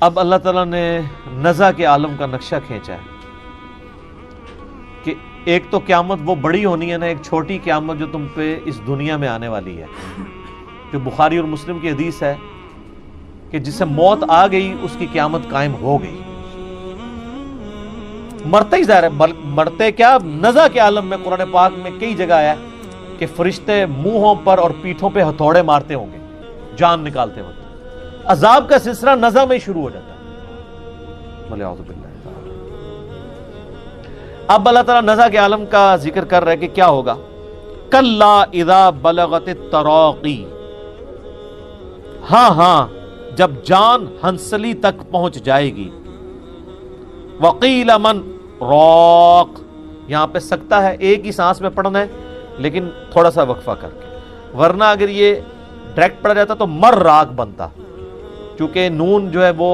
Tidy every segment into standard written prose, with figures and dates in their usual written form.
اب اللہ تعالیٰ نے نزع کے عالم کا نقشہ کھینچا ہے کہ ایک تو قیامت وہ بڑی ہونی ہے نا، ایک چھوٹی قیامت جو تم پہ اس دنیا میں آنے والی ہے، جو بخاری اور مسلم کی حدیث ہے کہ جس سے موت آ گئی اس کی قیامت قائم ہو گئی۔ مرتے ہی ظاہر ہے، مرتے کیا، نزع کے عالم میں قرآن پاک میں کئی جگہ ہے کہ فرشتے منہوں پر اور پیٹھوں پہ ہتھوڑے مارتے ہوں گے جان نکالتے وقت۔ عذاب کا سلسلہ نزع میں شروع ہو جاتا ہے۔ وَلِعَوْذُ بِاللَّهِ تعالی۔ اب اللہ تعالیٰ نزع کے عالم کا ذکر کر رہا ہے کہ کیا ہوگا۔ کَلَّا اِذَا بَلَغَتِ التَّرَاقِي، ہاں ہاں جب جان ہنسلی تک پہنچ جائے گی۔ وَقِيلَ مَنْ رَاقٍ، یہاں پہ سکتا ہے ایک ہی سانس میں پڑھنا ہے لیکن تھوڑا سا وقفہ کر کے، ورنہ اگر یہ ڈائریکٹ پڑھا جاتا تو مر راق بنتا، چونکہ نون جو ہے وہ،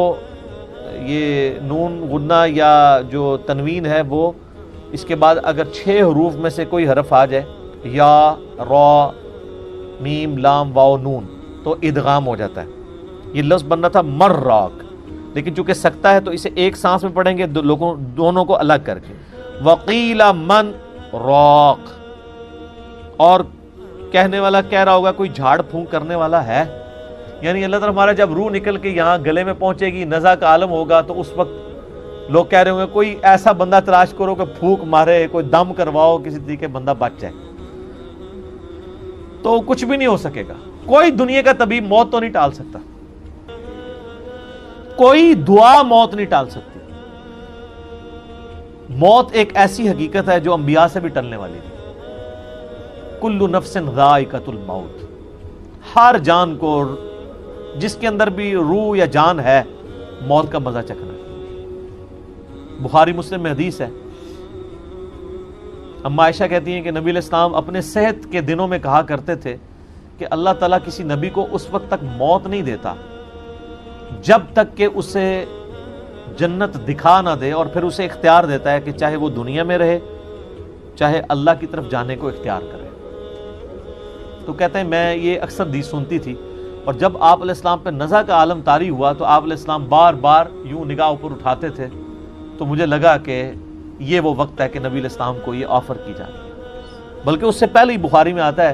یہ نون غنہ یا جو تنوین ہے وہ، اس کے بعد اگر 6 حروف میں سے کوئی حرف آ جائے، یا، را، میم، لام، واو، نون، تو ادغام ہو جاتا ہے۔ یہ لفظ بننا تھا مر راق، لیکن چونکہ سکتا ہے تو اسے ایک سانس میں پڑھیں گے دونوں کو الگ کر کے۔ وقیل من راق، اور کہنے والا کہہ رہا ہوگا کوئی جھاڑ پھونک کرنے والا ہے، یعنی اللہ تعالیٰ ہمارا جب روح نکل کے یہاں گلے میں پہنچے گی، نزع کا عالم ہوگا، تو اس وقت لوگ کہہ رہے ہوں گے کوئی ایسا بندہ تلاش کرو کہ پھونک مارے، کوئی دم کرواؤ، کسی طریقے بندہ بچ جائے۔ تو کچھ بھی نہیں ہو سکے گا، کوئی دنیا کا طبیب موت تو نہیں ٹال سکتا، کوئی دعا موت نہیں ٹال سکتی۔ موت ایک ایسی حقیقت ہے جو انبیاء سے بھی ٹلنے والی تھی۔ کل نفس ذائقۃ الموت، ہر جان کو، جس کے اندر بھی روح یا جان ہے، موت کا مزہ چکھنا ہے۔ بخاری مسلم میں حدیث ہے، اما عائشہ کہتی ہیں کہ نبی علیہ السلام اپنے صحت کے دنوں میں کہا کرتے تھے کہ اللہ تعالیٰ کسی نبی کو اس وقت تک موت نہیں دیتا جب تک کہ اسے جنت دکھا نہ دے، اور پھر اسے اختیار دیتا ہے کہ چاہے وہ دنیا میں رہے چاہے اللہ کی طرف جانے کو اختیار کرے۔ تو کہتے ہیں میں یہ اکثر حدیث سنتی تھی، اور جب آپ علیہ السلام پہ نزع کا عالم طاری ہوا تو آپ علیہ السلام بار بار یوں نگاہ اوپر اٹھاتے تھے، تو مجھے لگا کہ یہ وہ وقت ہے کہ نبی علیہ السلام کو یہ آفر کی جائے۔ بلکہ اس سے پہلے ہی بخاری میں آتا ہے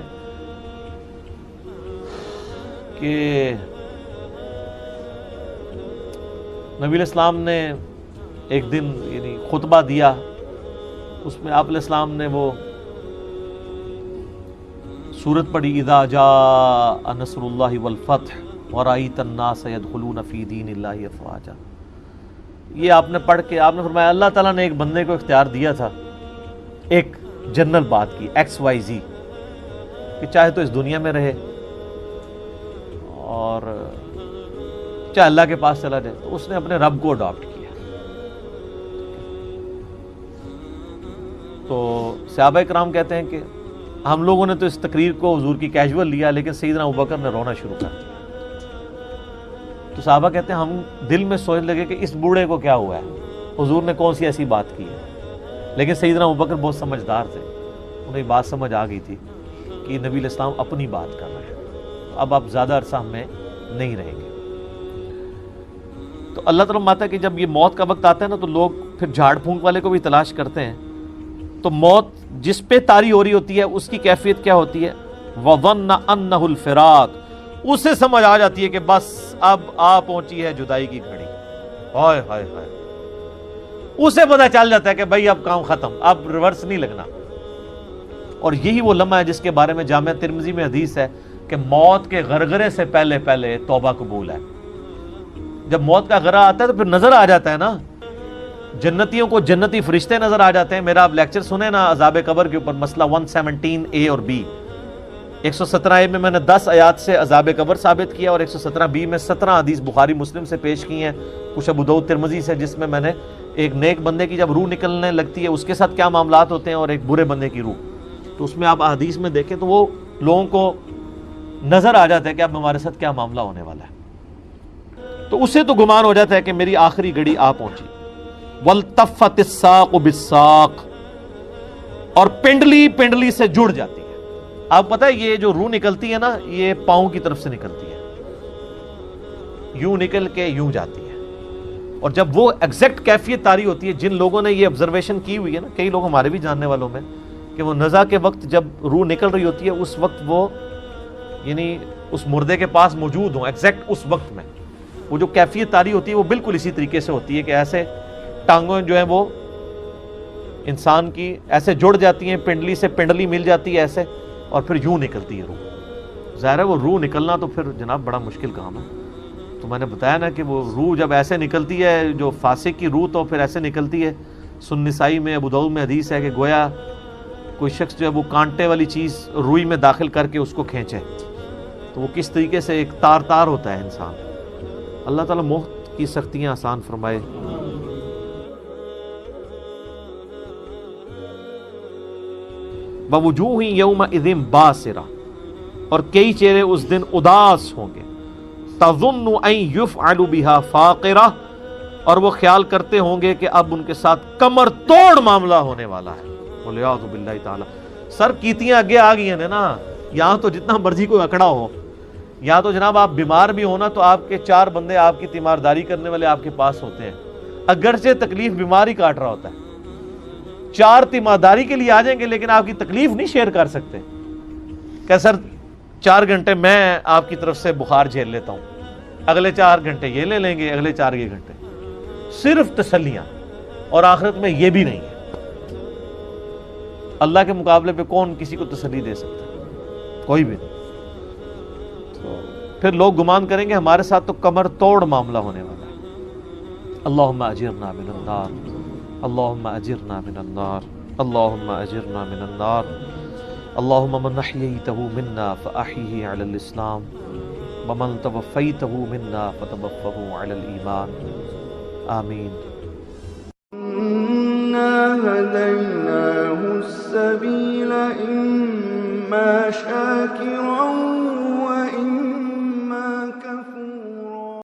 کہ نبی علیہ السلام نے ایک دن یعنی خطبہ دیا، اس میں آپ علیہ السلام نے وہ سورت پڑھی، اذا جاء نصر اللہ والفتح ورأیت الناس يدخلون فی دین اللہ افواجا۔ یہ آپ نے پڑھ کے آپ نے فرمایا اللہ تعالیٰ نے ایک بندے کو اختیار دیا تھا ایک جنرل بات کی، XYZ، کہ چاہے تو اس دنیا میں رہے اور چاہے اللہ کے پاس چلا جائے، تو اس نے اپنے رب کو اڈاپٹ کیا۔ تو صحابہ کرام کہتے ہیں کہ ہم لوگوں نے تو اس تقریر کو حضور کی کیجول لیا، لیکن سیدنا ابوبکر نے رونا شروع کر دیا۔ تو صحابہ کہتے ہیں ہم دل میں سوچنے لگے کہ اس بوڑھے کو کیا ہوا ہے، حضور نے کون سی ایسی بات کی ہے، لیکن سیدنا ابوبکر بہت سمجھدار تھے، انہیں بات سمجھ آ گئی تھی کہ یہ نبی علیہ السلام اپنی بات کر رہے ہیں، اب آپ زیادہ عرصہ ہمیں نہیں رہیں گے۔ تو اللہ تعالیٰ ماتا ہے کہ جب یہ موت کا وقت آتا ہے نا، تو لوگ پھر جھاڑ پھونک والے کو بھی تلاش کرتے ہیں، تو موت جس پہ طاری ہو رہی ہوتی ہے اس کی کیفیت کیا ہوتی ہے، وَظَنَّ أَنَّهُ الْفِرَاقُ، اسے سمجھ آ جاتی ہے کہ بس اب آ پہنچی ہے جدائی کی گھڑی، ہائے ہائے ہائے، اسے پتہ چل جاتا ہے کہ بھائی اب کام ختم، اب ریورس نہیں لگنا۔ اور یہی وہ لمحہ ہے جس کے بارے میں جامعہ ترمذی میں حدیث ہے کہ موت کے غرغرے سے پہلے پہلے توبہ قبول ہے۔ جب موت کا غرہ آتا ہے تو پھر نظر آ جاتا ہے نا، جنتیوں کو جنتی فرشتے نظر آ جاتے ہیں۔ میرا آپ لیکچر سنیں نا عذاب قبر کے اوپر، مسئلہ 117A اور B، 117A میں نے 10 آیات سے عذاب قبر ثابت کیا، اور 117B میں 17 حدیث بخاری مسلم سے پیش کی ہیں، کچھ ابو داؤد ترمذی سے، جس میں نے ایک نیک بندے کی جب روح نکلنے لگتی ہے اس کے ساتھ کیا معاملات ہوتے ہیں، اور ایک برے بندے کی روح، تو اس میں آپ حدیث میں دیکھیں تو وہ لوگوں کو نظر آ جاتا ہے کہ اب ہمارے ساتھ کیا معاملہ ہونے والا ہے۔ تو اسے تو گمان ہو جاتا ہے کہ میری آخری گھڑی آ پہنچی۔ وَالْتَفَّتِ السَّاقُ بِالسَّاقِ، اور پنڈلی پنڈلی سے جڑ جاتی ہے۔ آپ پتہ ہے یہ جو روح نکلتی ہے نا، یہ پاؤں کی طرف سے نکلتی ہے، یوں نکل کے یوں جاتی ہے، اور جب وہ ایگزیکٹ کیفیت طاری ہوتی ہے، جن لوگوں نے یہ آبزرویشن کی ہوئی ہے نا، کئی لوگ ہمارے بھی جاننے والوں میں، کہ وہ نزع کے وقت جب روح نکل رہی ہوتی ہے اس وقت وہ یعنی اس مردے کے پاس موجود ہوں ایگزیکٹ اس وقت میں، وہ جو کیفیت طاری ہوتی ہے وہ بالکل اسی طریقے سے ہوتی ہے کہ ایسے ٹانگوں جو ہیں وہ انسان کی ایسے جڑ جاتی ہیں، پنڈلی سے پنڈلی مل جاتی ہے ایسے، اور پھر یوں نکلتی ہے روح۔ ظاہر ہے وہ روح نکلنا تو پھر جناب بڑا مشکل کام ہے، تو میں نے بتایا نا کہ وہ روح جب ایسے نکلتی ہے، جو فاسق کی روح تو پھر ایسے نکلتی ہے۔ سنن نسائی میں، ابو داؤد میں حدیث ہے کہ گویا کوئی شخص جو ہے وہ کانٹے والی چیز روئی میں داخل کر کے اس کو کھینچے، تو وہ کس طریقے سے ایک تار تار ہوتا ہے انسان۔ اللہ تعالیٰ موت کی سختیاں آسان فرمائے۔ وَوُجُوهٍ يَوْمَئِذٍ بَاسِرَةٌ، اور کئی چہرے اس دن اداس ہوں گے، تَظُنُّ أَن يُفْعَلُ بِهَا فَاقِرَةٌ، اور وہ خیال کرتے ہوں گے کہ اب ان کے ساتھ کمر توڑ معاملہ ہونے والا ہے۔ وَالْعِيَاذُ بِاللَّهِ تعالی۔ سر کیتیاں آگے آ گئی ہیں نا، یہاں تو جتنا مرضی کوئی اکڑا ہو، یہاں تو جناب آپ بیمار بھی ہونا تو آپ کے 4 بندے آپ کی تیمارداری کرنے والے آپ کے پاس ہوتے ہیں، اگرچہ تکلیف بیمار ہی کاٹ رہا ہوتا ہے، 4 تیمارداری کے لیے آ جائیں گے لیکن آپ کی تکلیف نہیں شیئر کر سکتے کہ سر 4 گھنٹے میں آپ کی طرف سے بخار جھیل لیتا ہوں، اگلے 4 گھنٹے یہ لے لیں گے، اگلے 4 یہ گھنٹے صرف تسلیاں، اور آخرت میں یہ بھی نہیں ہے۔ اللہ کے مقابلے پہ کون کسی کو تسلی دے سکتا ہے؟ کوئی بھی نہیں۔ تو پھر لوگ گمان کریں گے ہمارے ساتھ تو کمر توڑ معاملہ ہونے والا ہے۔ اللہم اجرنا من النار، اللہم اجرنا من النار، اللہم اجرنا من النار، اللہم من احییتہ منا فاحیہ علی الاسلام، ومن توفیتہ منا فتوفہ علی الایمان، آمین۔ هديناه السبيل إما شاكرا